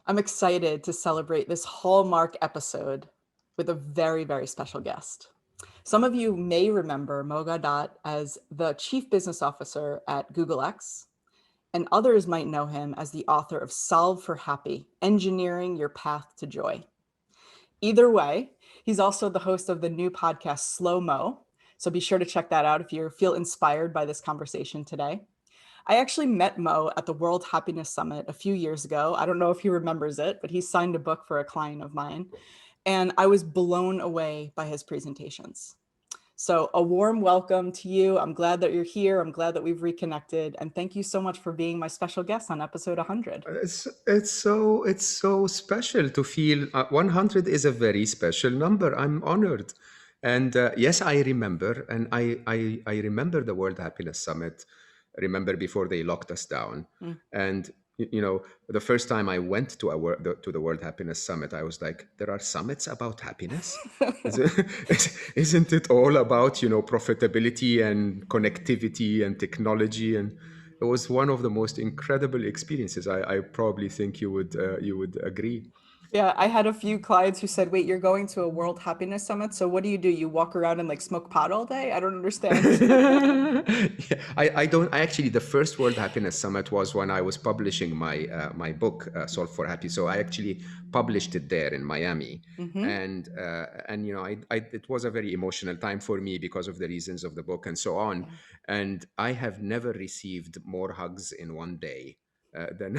I'm excited to celebrate this hallmark episode with a very, very special guest. Some of you may remember Gawdat as the Chief Business Officer at Google X, and others might know him as the author of Solve for Happy, Engineering Your Path to Joy. Either way, he's also the host of the new podcast Slow Mo. So be sure to check that out if you feel inspired by this conversation today. I actually met Mo at the World Happiness Summit a few years ago. I don't know if he remembers it, but he signed a book for a client of mine. And I was blown away by his presentations. So a warm welcome to you. I'm glad that you're here. I'm glad that we've reconnected. And thank you so much for being my special guest on episode 100. It's so special to feel 100 is a very special number. I'm honored. And yes, I remember, and I remember the World Happiness Summit. I remember before they locked us down, Mm. and the first time I went to to the World Happiness Summit, I was like, there are summits about happiness. Is isn't it all about profitability and connectivity and technology? And it was one of the most incredible experiences. I probably think you would agree. Yeah, I had a few clients who said, wait, you're going to a World Happiness Summit. So what do? You walk around and like smoke pot all day? I don't understand. Yeah, I don't. I actually, the first World Happiness Summit was when I was publishing my book, Solve for Happy. So I actually published it there in Miami, Hmm. and it was a very emotional time for me because of the reasons of the book and so on. And I have never received more hugs in one day than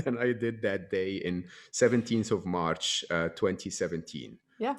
than I did that day in 17th of March, 2017. Yeah.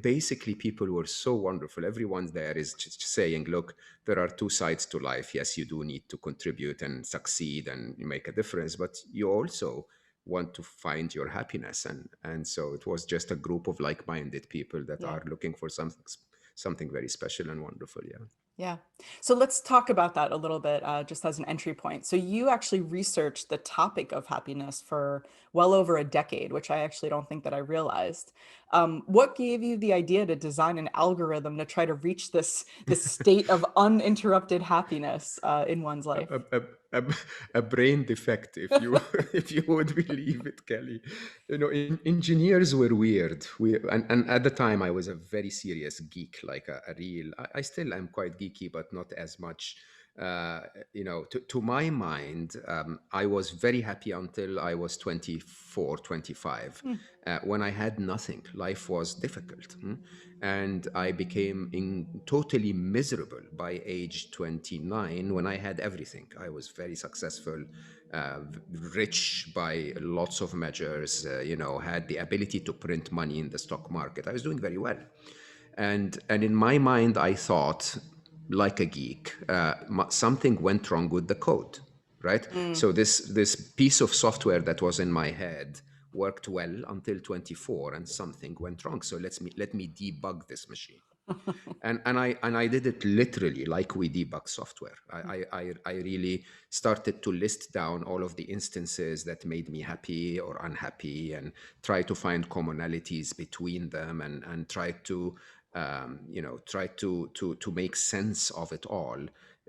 Basically, people were so wonderful. Everyone there is just saying, look, there are two sides to life. Yes, you do need to contribute and succeed and make a difference, but you also want to find your happiness. And so it was just a group of like-minded people that Yeah. are looking for something very special and wonderful. Yeah. Yeah. So let's talk about that a little bit, just as an entry point. So you actually researched the topic of happiness for well over a decade, which I actually don't think that I realized. What gave you the idea to design an algorithm to try to reach this state of uninterrupted happiness in one's a, life? a, a, a brain defect, if you if you would believe it, Kelly. Engineers were weird. And at the time I was a very serious geek, like a real. I still am quite geeky, but not as much. uh, to my mind, I was very happy until I was 24, 25, Hmm. when I had nothing. Life was difficult. And I became totally miserable by age 29 when I had everything. I was very successful, rich by lots of measures, had the ability to print money in the stock market. I was doing very well. And in my mind, I thought, like a geek, something went wrong with the code, right? Mm. So this piece of software that was in my head worked well until 24, and something went wrong. So let me debug this machine. And I did it literally like we debug software. I really started to list down all of the instances that made me happy or unhappy, and try to find commonalities between them, and try to make sense of it all,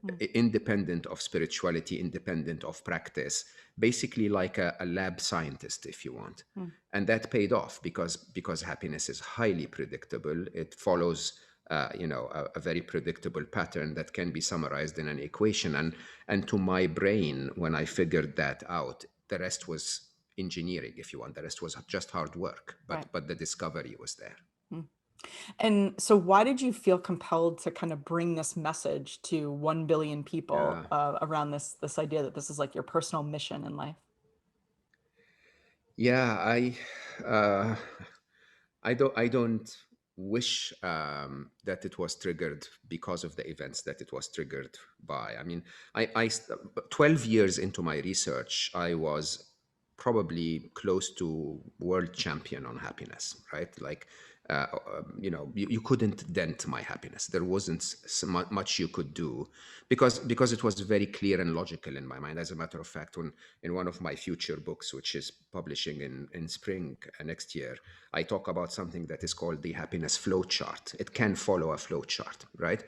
Mm. independent of spirituality, independent of practice, basically like a lab scientist, if you want. Mm. And that paid off because happiness is highly predictable. It follows a very predictable pattern that can be summarized in an equation. And to my brain, when I figured that out, the rest was engineering, if you want. The rest was just hard work, Right. but the discovery was there. Mm. And so why did you feel compelled to kind of bring this message to 1 billion people Yeah. around this idea that this is like your personal mission in life? Yeah, uh, I don't wish that it was triggered because of the events that it was triggered by. I mean, 12 years into my research, I was probably close to world champion on happiness, right? Like, you couldn't dent my happiness. There wasn't much you could do, because it was very clear and logical in my mind. As a matter of fact, when in one of my future books, which is publishing in spring next year, I talk about something that is called the happiness flow chart. It can follow a flow chart, right?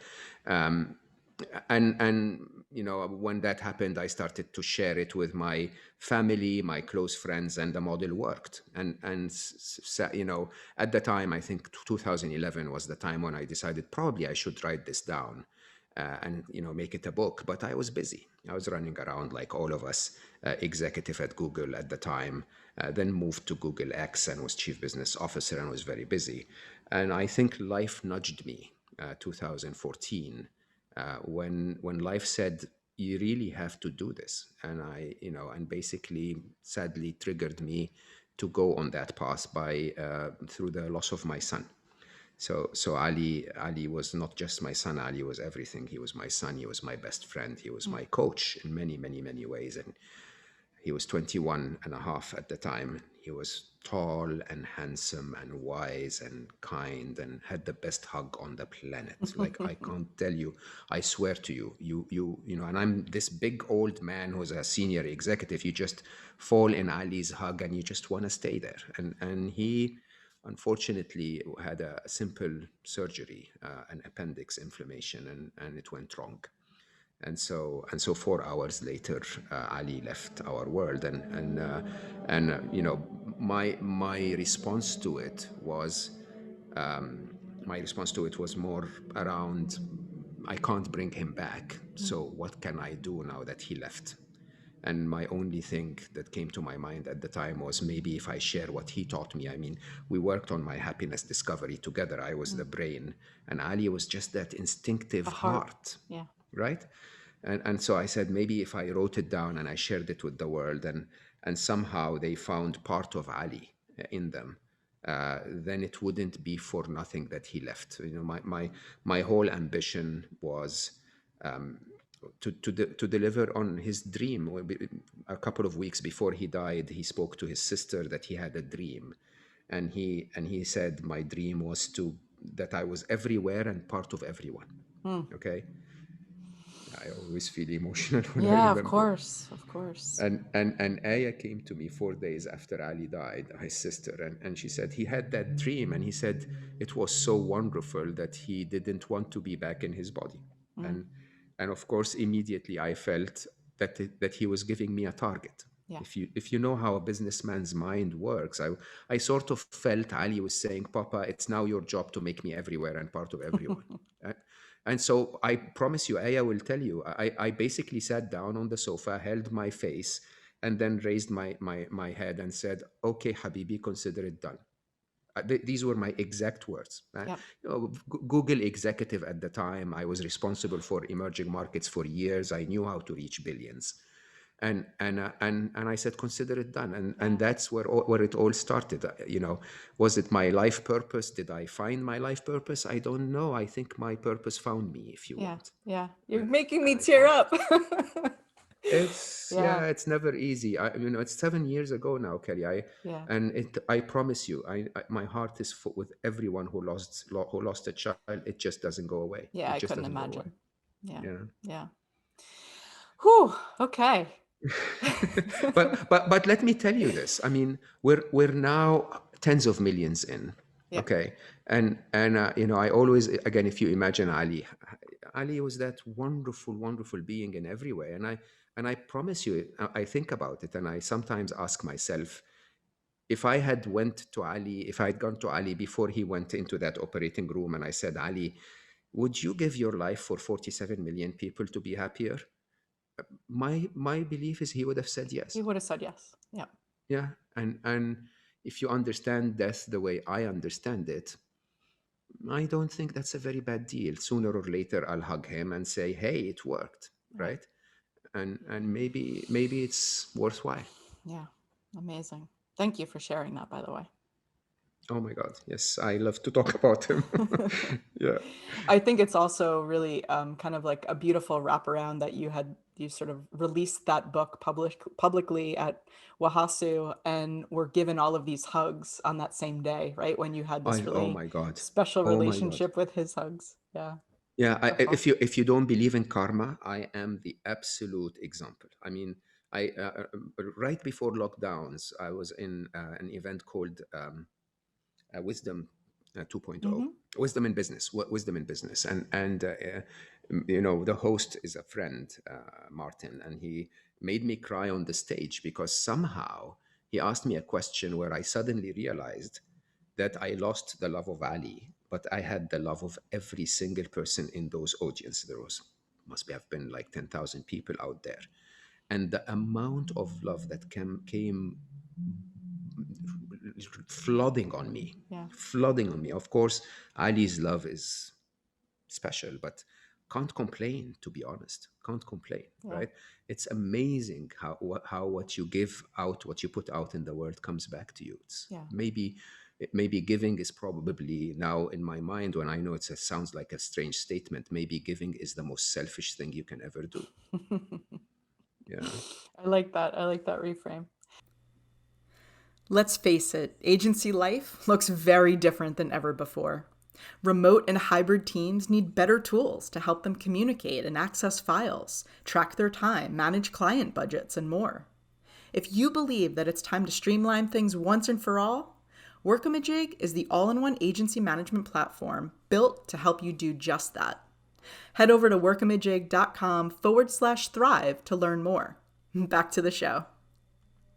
and when that happened, I started to share it with my family, my close friends, and the model worked. And at the time, I think 2011 was the time when I decided probably I should write this down, and make it a book. But I was busy. I was running around like all of us, executive at Google at the time, then moved to Google X and was chief business officer and was very busy. And I think life nudged me, 2014, when life said, you really have to do this. And and basically sadly triggered me to go on that path by through the loss of my son. So Ali was not just my son. Ali was everything. He was my son. He was my best friend. He was Mm. my coach in many, many, many ways. And he was 21 and a half at the time. He was tall and handsome and wise and kind and had the best hug on the planet. Like, I can't tell you, I swear to you, and I'm this big old man who's a senior executive. You just fall in Ali's hug and you just want to stay there. And he unfortunately had a simple surgery, an appendix inflammation, and it went wrong. And so 4 hours later, Ali left our world. And my response to it was, more around, I can't bring him back, Mm. so what can I do now that he left? And my only thing that came to my mind at the time was, maybe if I share what he taught me. I mean, we worked on my happiness discovery together. I was the Mm. brain, and Ali was just that instinctive The heart. heart, Yeah. right? And so I said, maybe if I wrote it down and I shared it with the world, and somehow they found part of Ali in them, then it wouldn't be for nothing that he left. My whole ambition was, to deliver on his dream. A couple of weeks before he died, he spoke to his sister that he had a dream, and he said, my dream was that I was everywhere and part of everyone. Mm. Okay, I always feel emotional when I Yeah, of remember. course. Of course. And Aya came to me 4 days after Ali died, his sister, and she said he had that dream, and he said it was so wonderful that he didn't want to be back in his body. Mm. And of course, immediately I felt that he was giving me a target. Yeah. If you know how a businessman's mind works, I sort of felt Ali was saying, Papa, it's now your job to make me everywhere and part of everyone. Uh, And so I promise you, Aya will tell you, I basically sat down on the sofa, held my face, and then raised my head and said, okay, Habibi, consider it done. These were my exact words. Yep. Google executive at the time, I was responsible for emerging markets for years. I knew how to reach billions. And I said, consider it done. And Yeah. that's where it all started. Was it my life purpose? Did I find my life purpose? I don't know. I think my purpose found me, if you Yeah. want. Yeah. You're And, making and me I tear found up. it's Yeah. yeah, it's never easy. It's 7 years ago now, Kelly. Yeah. I promise you, my heart is full with everyone who lost a child. It just doesn't go away. Yeah. It I just couldn't doesn't go away. imagine. Yeah. Yeah. Yeah. Whew. Okay. But let me tell you this. I mean, we're now tens of millions in. Yeah. Okay, and I always, again, if you imagine Ali was that wonderful, wonderful being in every way. And I promise you, I think about it, and I sometimes ask myself, if I had gone to Ali before he went into that operating room, and I said, Ali, would you give your life for 47 million people to be happier? My belief is he would have said He yes. would have said yes. Yeah. Yeah. And if you understand death the way I understand it, I don't think that's a very bad deal. Sooner or later, I'll hug him and say, hey, it worked, Right. right? And maybe it's worthwhile. Yeah. Amazing. Thank you for sharing that, by the way. Oh my God, yes, I love to talk about him. Yeah. I think it's also really kind of like a beautiful wraparound that you sort of released that book publicly at Wahasu and were given all of these hugs on that same day, right? When you had this Oh really my God. special Oh my God. relationship with his hugs. Yeah. Yeah, Beautiful. if you don't believe in karma, I am the absolute example. I mean, right before lockdowns, I was in an event called Wisdom 2.0. Hmm. Wisdom in business, wisdom in business. You know, the host is a friend, Martin, and he made me cry on the stage because somehow he asked me a question where I suddenly realized that I lost the love of Ali, but I had the love of every single person in those audience. There was must have been like 10,000 people out there, and the amount of love that came flooding on me, Yeah. flooding on me. Of course, Ali's love is special, but can't complain, to be honest. Can't complain, Yeah. right? It's amazing how what you give out, what you put out in the world comes back to you. It's Yeah. maybe giving is probably now in my mind, when I know sounds like a strange statement, maybe giving is the most selfish thing you can ever do. Yeah. I like that. I like that reframe. Let's face it, agency life looks very different than ever before. Remote and hybrid teams need better tools to help them communicate and access files, track their time, manage client budgets, and more. If you believe that it's time to streamline things once and for all, Workamajig is the all in one agency management platform built to help you do just that. Head over to workamajig.com/thrive to learn more. Back to the show.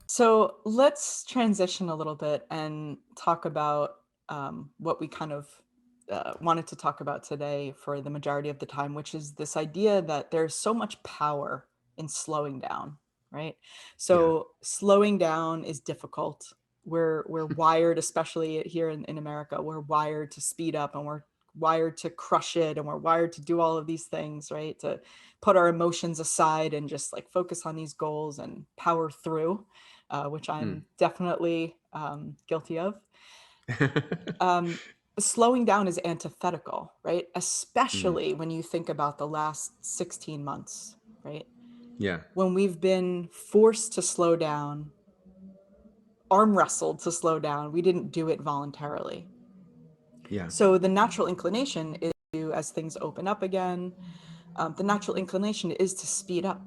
So let's transition a little bit and talk about what we kind of wanted to talk about today for the majority of the time, which is this idea that there's so much power in slowing down, right? Yeah. So slowing down is difficult. We're wired, especially here in America, we're wired to speed up, and we're wired to crush it, and we're wired to do all of these things, right? To put our emotions aside and just like focus on these goals and power through, which Mm. I'm definitely guilty of. Um, Slowing down is antithetical, right? Mm. Especially when you think about the last 16 months, right? Yeah. When we've been forced to slow down, arm wrestled to slow down, we didn't do it voluntarily. Yeah. So the natural inclination is to, as things open up again, the natural inclination is to speed up,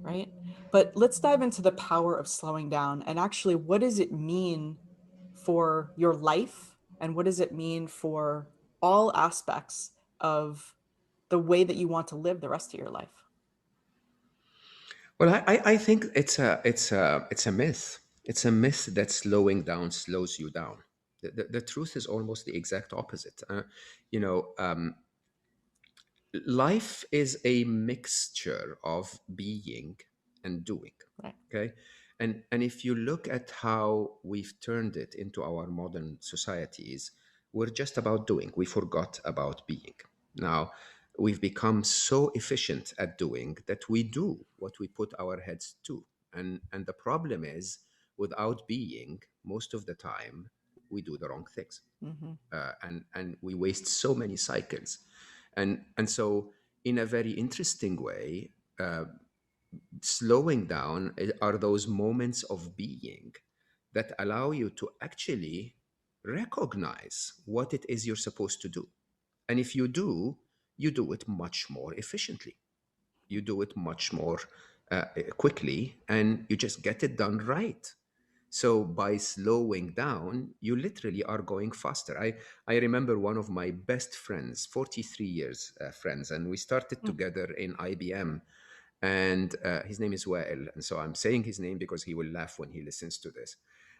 right? But let's dive into the power of slowing down and actually what does it mean for your life and what does it mean for all aspects of the way that you want to live the rest of your life? Well, I think it's a myth. It's a myth that slowing down slows you down. The truth is almost the exact opposite. You know, life is a mixture of being and doing. Right. Okay, and if you look at how we've turned it into our modern societies, we're just about doing. We forgot about being. Now we've become so efficient at doing that we do what we put our heads to, and the problem is, without being, most of the time we do the wrong things, Mm-hmm. and we waste so many cycles, and so in a very interesting way, slowing down are those moments of being that allow you to actually recognize what it is you're supposed to do. And if you do, you do it much more efficiently. You do it much more quickly, and you just get it done right. So by slowing down, you literally are going faster. I remember one of my best friends, 43 years friends, and we started Mm. together in IBM. And his name is Wael. And so I'm saying his name because he will laugh when he listens to this.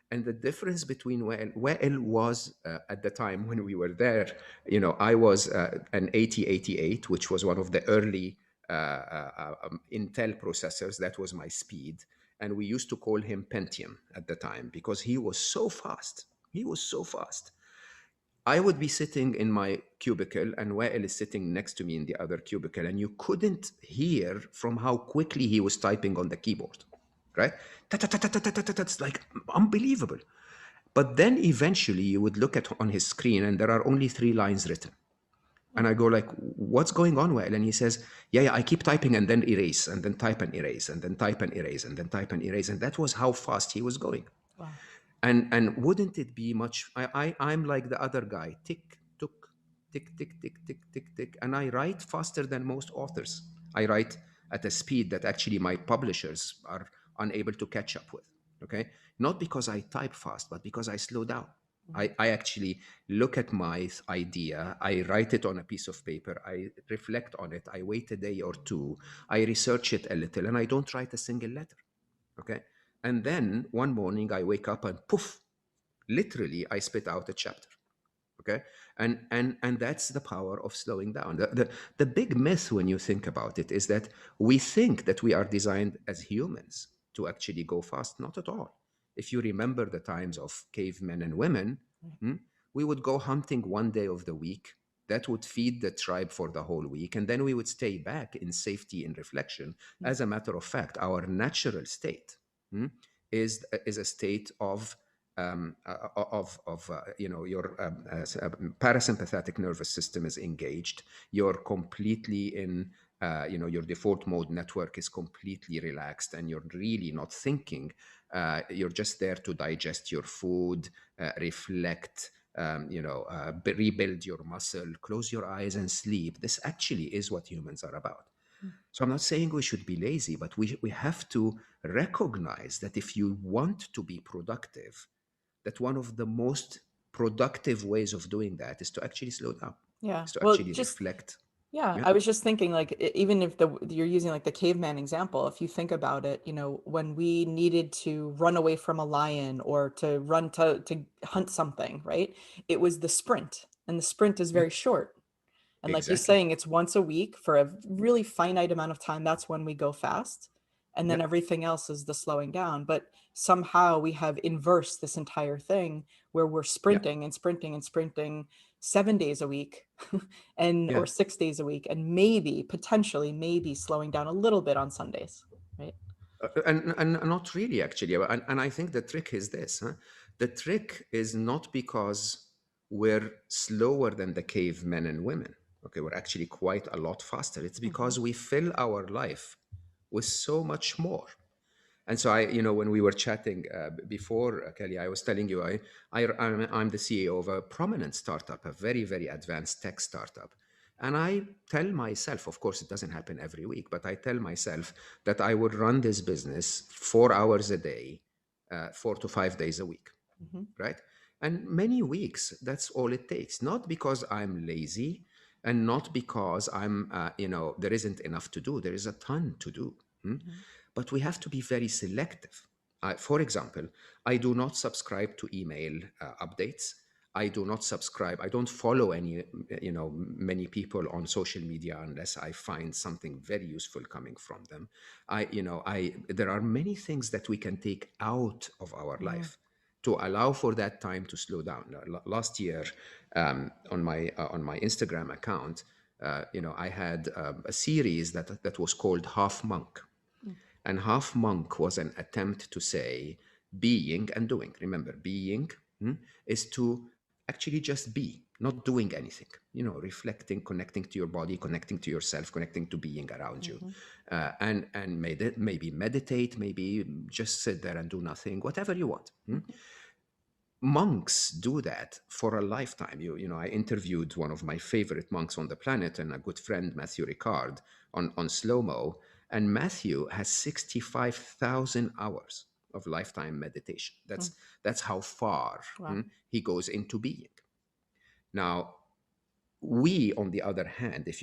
And the difference between Wael was at the time when we were there, you know, I was an 8088, which was one of the early Intel processors. That was my speed. And we used to call him Pentium at the time because he was so fast. He was so fast. I would be sitting in my cubicle and Wael is sitting next to me in the other cubicle, and you couldn't hear from how quickly he was typing on the keyboard, right? It's like unbelievable. But then eventually you would look at on his screen and there are only 3 lines written. And I go like, what's going on, Wael? And he says, yeah, I keep typing and then erase and then type and erase and then type and erase and then type and erase. And that was how fast he was going. Wow. And wouldn't it be much, I'm like the other guy, tick took, tick tick tick tick tick tick, and I write faster than most authors. I write at a speed that actually my publishers are unable to catch up with. Okay, not because I type fast, but because I slow down. I actually look at my idea, I write it on a piece of paper, I reflect on it, I wait a day or two, I research it a little, and I don't write a single letter. Okay. And then one morning I wake up and poof, literally I spit out a chapter. Okay. And that's the power of slowing down. The big myth when you think about it is that we think that we are designed as humans to actually go fast. Not at all. If you remember the times of cavemen and women, hmm, we would go hunting one day of the week. That would feed the tribe for the whole week, and then we would stay back in safety and reflection. As a matter of fact, our natural state, hmm, is a state of your parasympathetic nervous system is engaged. You're completely in your default mode network is completely relaxed, and you're really not thinking. You're just there to digest your food, reflect, rebuild your muscle, close your eyes and sleep. This actually is what humans are about. So I'm not saying we should be lazy, but we have to recognize that if you want to be productive, that one of the most productive ways of doing that is to actually slow down, Yeah. is to Well, actually just reflect. yeah, Yeah, I was just thinking like even if you're using like the caveman example, if you think about it, when we needed to run away from a lion or to run to hunt something, right? It was the sprint, and the sprint is yeah, very short. And like you're exactly. saying, it's once a week for a really finite amount of time. That's when we go fast. And Yeah, then everything else is the slowing down. But somehow we have inversed this entire thing where we're yeah, sprinting and sprinting and sprinting 7 days a week and yeah. or 6 days a week, and maybe potentially maybe slowing down a little bit on Sundays, right? And not really actually. And I think the trick is this. Huh? The trick is not because we're slower than the cavemen and women. Okay, we're actually quite a lot faster. It's Mm-hmm. because we fill our life with so much more. And so when we were chatting before, Kelly, I was telling you, I'm the CEO of a prominent startup, a very, very advanced tech startup. And I tell myself, of course, it doesn't happen every week, but I tell myself that I would run this business 4 hours a day, 4 to 5 days a week, Mm-hmm. right? And many weeks, that's all it takes. Not because I'm lazy and not because there isn't enough to do. There is a ton to do. Hmm? Mm-hmm. But we have to be very selective. For example, I do not subscribe to email updates. I do not subscribe. I don't follow many people on social media unless I find something very useful coming from them. There are many things that we can take out of our Mm-hmm. life to allow for that time to slow down. Last year, on my Instagram account, I had a series that was called Half Monk, and Half Monk was an attempt to say being and doing. Remember, being is to actually just be, not doing anything. Reflecting, connecting to your body, connecting to yourself, connecting to being around you, Mm-hmm. and maybe meditate, maybe just sit there and do nothing, whatever you want. Monks do that for a lifetime. I interviewed one of my favorite monks on the planet and a good friend, Matthew Ricard, on slow mo, and Matthew has 65,000 hours of lifetime meditation. Mm-hmm. That's how far Wow. he goes into being. Now, we, on the other hand, if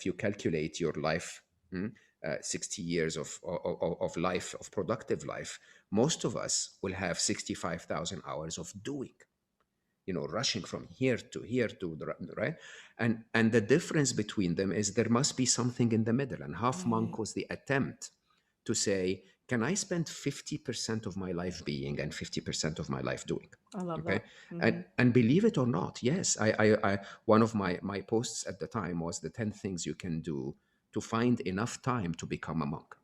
you calculate your life, 60 years of life, of productive life, most of us will have 65,000 hours of doing, rushing from here to here to the right. And the difference between them is there must be something in the middle. And Half Right. Monk was the attempt to say, can I spend 50% of my life being and 50% of my life doing? I love Okay. that. and Mm-hmm. and believe it or not, yes, I one of my posts at the time was the 10 things you can do to find enough time to become a monk,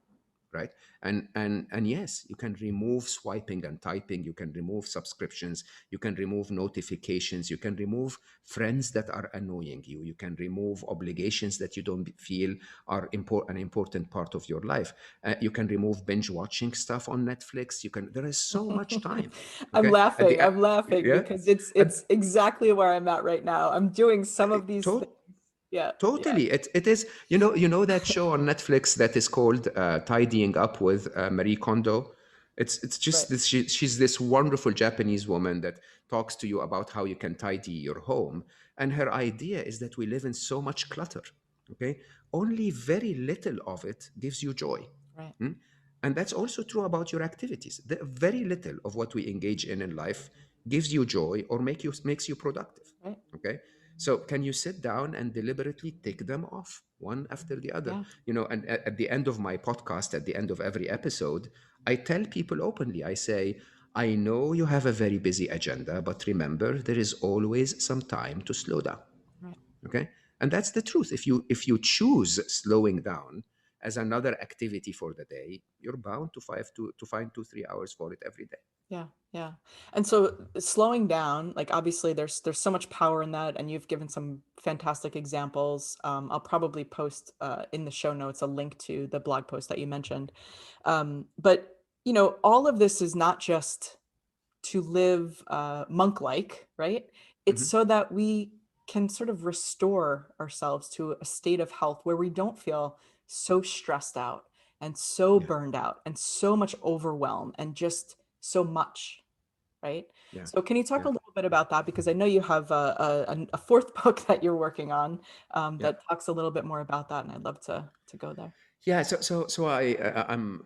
right? And yes, you can remove swiping and typing, you can remove subscriptions, you can remove notifications, you can remove friends that are annoying you, you can remove obligations that you don't feel are an important part of your life. You can remove binge watching stuff on Netflix. There is so much time. I'm Okay, at the laughing. I'm laughing yeah, because it's and it's exactly where I'm at right now. I'm doing some of these things. to- Yeah, yeah. totally, it is. You know that show on Netflix that is called Tidying Up with Marie Kondo. It's Right. just this. She's this wonderful Japanese woman that talks to you about how you can tidy your home, and her idea is that we live in so much clutter. Okay, only very little of it gives you joy. Right. Hmm? And that's also true about your activities. Very little of what we engage in life gives you joy or makes you productive. Right. Okay, so can you sit down and deliberately tick them off one after the other? Yeah. And at the end of my podcast, at the end of every episode, I tell people openly, I say, I know you have a very busy agenda, but remember, there is always some time to slow down. Right. Okay. And that's the truth. If you choose slowing down as another activity for the day, you're bound to find 2-3 hours for it every day. Yeah, yeah. And so slowing down, like obviously there's so much power in that, and you've given some fantastic examples. I'll probably post in the show notes a link to the blog post that you mentioned. But all of this is not just to live monk-like, right? It's Mhm. so that we can sort of restore ourselves to a state of health where we don't feel so stressed out and so Yeah. burned out and so much overwhelm and just so much, right? Yeah. So can you talk Yeah. a little bit about that? Because I know you have a fourth book that you're working on Yeah. that talks a little bit more about that, and I'd love to go there. Yeah, so I'm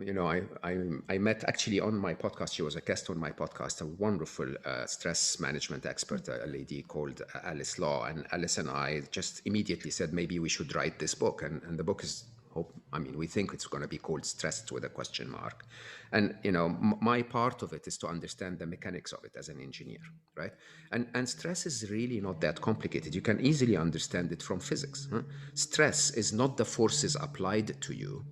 I met actually on my podcast. She was a guest on my podcast, a wonderful stress management expert, a lady called Alice Law, and Alice and I just immediately said maybe we should write this book, and the book is hope. I mean, we think it's going to be called Stressed with a question mark, and my part of it is to understand the mechanics of it as an engineer, right? And stress is really not that complicated. You can easily understand it from physics. Huh? Stress is not the forces applied to you,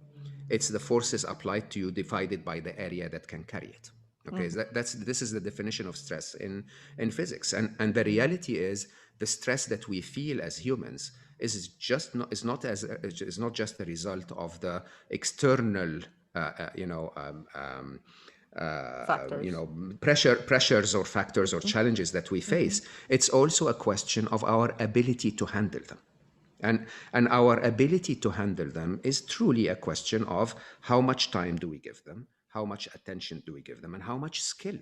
it's the forces applied to you divided by the area that can carry it. Okay, Mm, so this is the definition of stress in physics, and the reality is the stress that we feel as humans is not just a result of the external you know factors. pressures or factors or challenges that we Mm-hmm. face. It's also a question of our ability to handle them. And our ability to handle them is truly a question of how much time do we give them, how much attention do we give them, and how much skill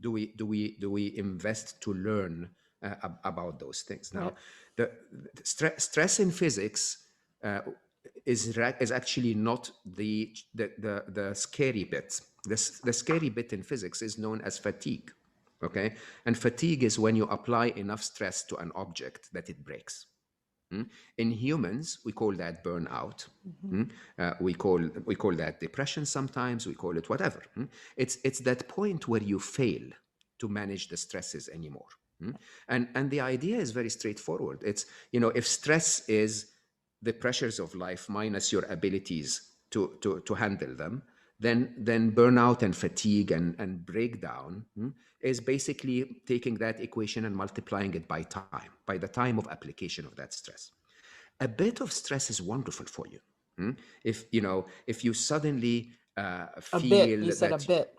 do we invest to learn about those things. Now, Right. the stress in physics uh, is actually not the scary bit. The scary bit in physics is known as fatigue. Okay, and fatigue is when you apply enough stress to an object that it breaks. Mm. In humans, we call that burnout. Mm-hmm. Mm. We call that depression sometimes. We call it whatever. Mm. It's that point where you fail to manage the stresses anymore. Mm. And the idea is very straightforward. It's if stress is the pressures of life minus your abilities to handle them, then burnout and fatigue and breakdown is basically taking that equation and multiplying it by the time of application of that stress. A bit of stress is wonderful for you. If you suddenly A bit. You feel said a that bit.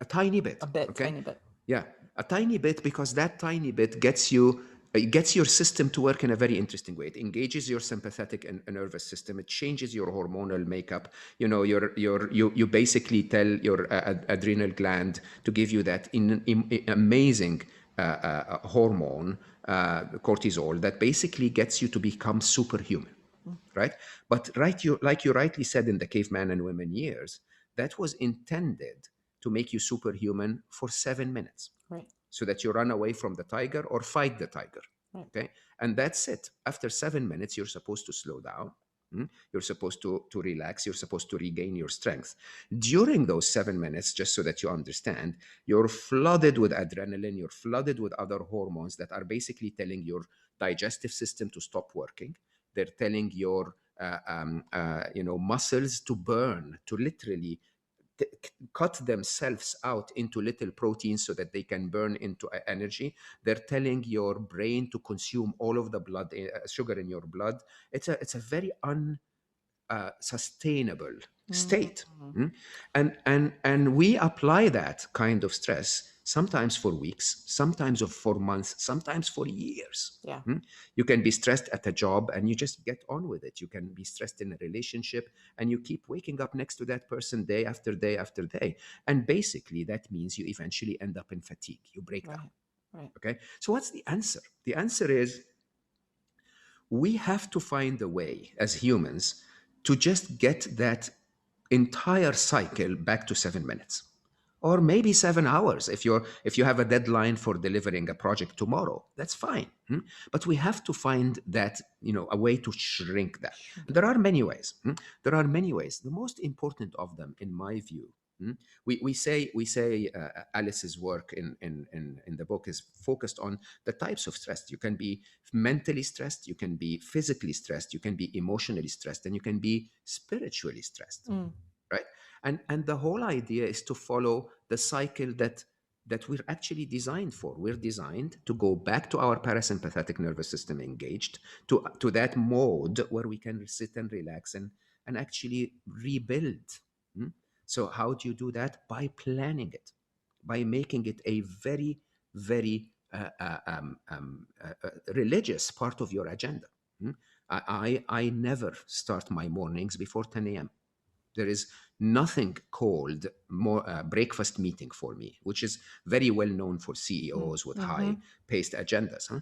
a tiny bit, A bit. okay, Tiny bit. yeah, a tiny bit, because that tiny bit gets your system to work in a very interesting way. It engages your sympathetic and nervous system. It changes your hormonal makeup. You basically tell your adrenal gland to give you that amazing hormone, cortisol, that basically gets you to become superhuman, Mm. right? But like you rightly said, in the caveman and women years, that was intended to make you superhuman for 7 minutes, Right. so that you run away from the tiger or fight the tiger. Right. Okay, and that's it. After 7 minutes, you're supposed to slow down. You're supposed to relax. You're supposed to regain your strength. During those 7 minutes, just so that you understand, you're flooded with adrenaline. You're flooded with other hormones that are basically telling your digestive system to stop working. They're telling your muscles to burn, to literally cut themselves out into little proteins so that they can burn into energy. They're telling your brain to consume all of the blood sugar in your blood. It's a very unsustainable state. Mm. And we apply that kind of stress sometimes for weeks, sometimes for months, sometimes for years. Yeah. Hmm? You can be stressed at a job and you just get on with it. You can be stressed in a relationship and you keep waking up next to that person day after day after day. And basically, that means you eventually end up in fatigue. You break down. Right. Right. Okay. So, what's the answer? The answer is we have to find a way as humans to just get that entire cycle back to 7 minutes or maybe 7 hours if you have a deadline for delivering a project tomorrow. That's fine. But we have to find that, a way to shrink that. Shrink And it. there are many ways. There are many ways. The most important of them, in my view, we say Alice's work in the book is focused on the types of stress. You can be mentally stressed, you can be physically stressed, you can be emotionally stressed, and you can be spiritually stressed, Mm. right? And the whole idea is to follow the cycle that we're actually designed for. We're designed to go back to our parasympathetic nervous system engaged, to that mode where we can sit and relax and actually rebuild. Hmm? So how do you do that? By planning it, by making it a very, very religious part of your agenda. Hmm? I never start my mornings before 10 a.m. There is nothing called more breakfast meeting for me, which is very well known for Mm. CEOs with Mm-hmm. high paced agendas. Huh?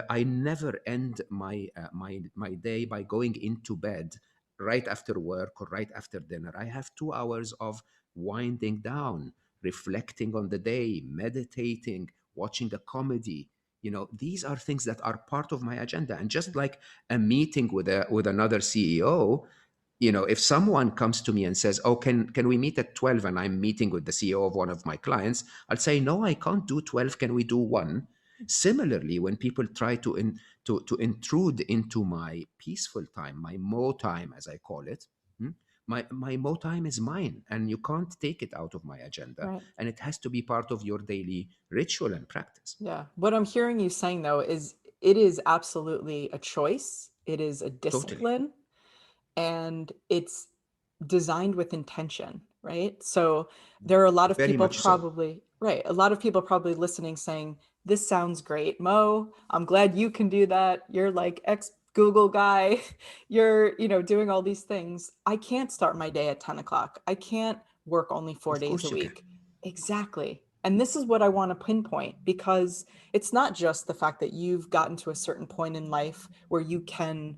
I never end my day by going into bed right after work or right after dinner. I have 2 hours of winding down, reflecting on the day, meditating, watching a comedy. These are things that are part of my agenda. And just like a meeting with another CEO, if someone comes to me and says, oh, can we meet at 12, and I'm meeting with the CEO of one of my clients, I'll say, no, I can't do 12. Can we do 1? Similarly, when people try to intrude into my peaceful time, my mo time, as I call it, my mo time is mine, and you can't take it out of my agenda, Right. and it has to be part of your daily ritual and practice. Yeah. What I'm hearing you saying though is it is absolutely a choice. It is a Totally. discipline and it's designed with intention, right? So there are a lot of Very people much so. probably, right, a lot of people probably listening saying, this sounds great, Mo. I'm glad you can do that. You're like ex Google guy. You're, doing all these things. I can't start my day at 10 o'clock. I can't work only four Of days a course you can. week. Exactly. And this is what I want to pinpoint because it's not just the fact that you've gotten to a certain point in life where you can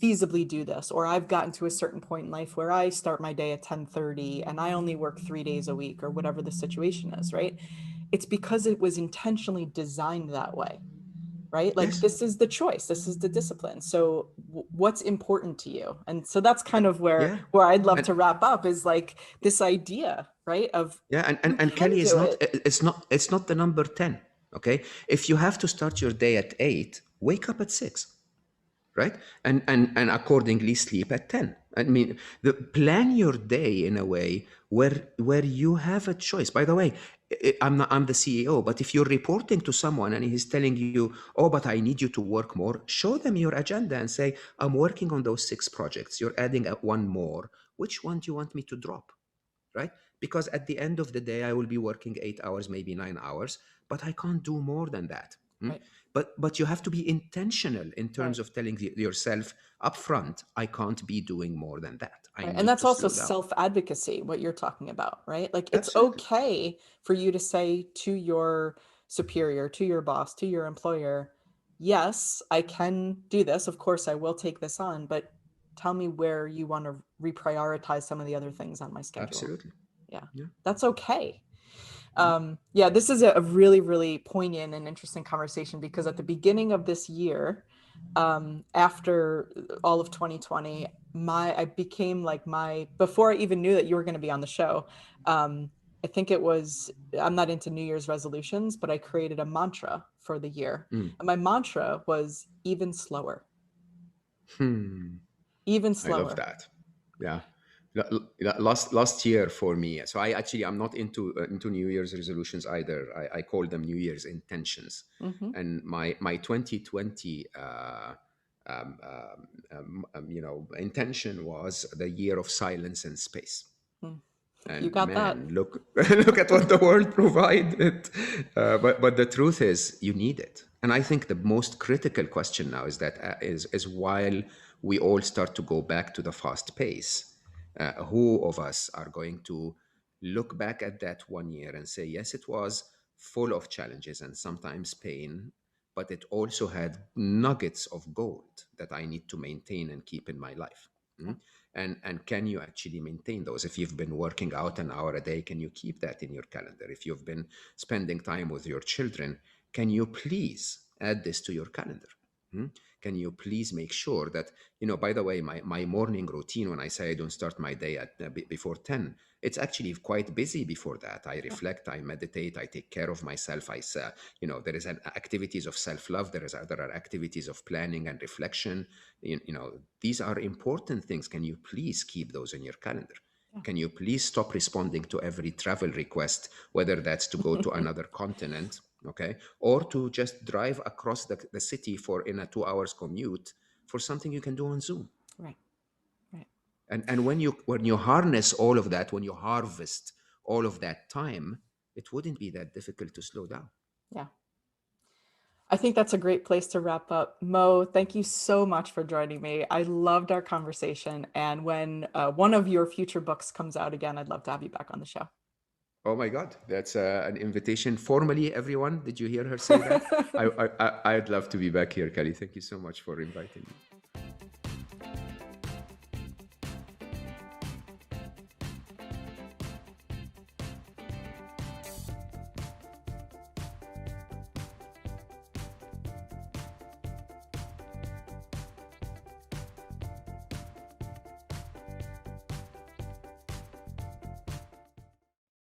feasibly do this, or I've gotten to a certain point in life where I start my day at 10:30 and I only work 3 days a week or whatever the situation is, right? It's because it was intentionally designed that way, right? Like Yes. this is the choice, this is the discipline. So what's important to you? And so that's kind of where Yeah. where I'd love And to wrap up is like this idea, right? Of yeah, you and can Kelly is do not, it. it's not the number 10. Okay. If you have to start your day at 8, wake up at 6, right? And accordingly sleep at 10. I mean, plan your day in a way where you have a choice. By the way, I'm the CEO, but if you're reporting to someone and he's telling you, oh, but I need you to work more, show them your agenda and say, I'm working on those 6 projects. You're adding one more. Which one do you want me to drop? Right? Because at the end of the day, I will be working 8 hours, maybe 9 hours, but I can't do more than that. Right, But you have to be intentional in terms right. of telling yourself upfront, I can't be doing more than that. I Right. And need that's to also slow down. self-advocacy, what you're talking about, right? Like it's Absolutely. okay for you to say to your superior, to your boss, to your employer, yes, I can do this. Of course, I will take this on, but tell me where you want to reprioritize some of the other things on my schedule. Absolutely. Yeah, Yeah. that's okay. Mm. Yeah, this is a really, really poignant and interesting conversation because at the beginning of this year, after all of 2020, I became like before I even knew that you were going to be on the show. I think it was, I'm not into New Year's resolutions, but I created a mantra for the year. Mm. And my mantra was Hmm. even I love slower. that. Yeah. Last year for me. So I'm not into New Year's resolutions either. I call them New Year's intentions. Hmm. And my 2020 intention was the year of silence and space. You And got that. man, look look at what the world provided. But the truth is, you need it. And I think the most critical question now is that is while we all start to go back to the fast pace, who of us are going to look back at that 1 year and say, yes, it was full of challenges and sometimes pain, but it also had nuggets of gold that I need to maintain and keep in my life. Yeah. Mm? And can you actually maintain those? If you've been working out an hour a day, can you keep that in your calendar? If you've been spending time with your children, can you please add this to your calendar? Hmm? Can you please make sure that, by the way, my morning routine, when I say I don't start my day at before 10, it's actually quite busy before that. I Yeah. reflect, I meditate, I take care of myself. There is activities of self-love. There are activities of planning and reflection. These are important things. Can you please keep those in your calendar? Can you please stop responding to every travel request, whether that's to go to another continent, okay, or to just drive across the city in a 2 hours commute for something you can do on Zoom? Right. Right. And when you harness all of that, when you harvest all of that time, it wouldn't be that difficult to slow down. Yeah. I think that's a great place to wrap up. Mo, thank you so much for joining me. I loved our conversation. And when one of your future books comes out again, I'd love to have you back on the show. Oh my God, that's an invitation formally, everyone. Did you hear her say that? I'd love to be back here, Kelly. Thank you so much for inviting me.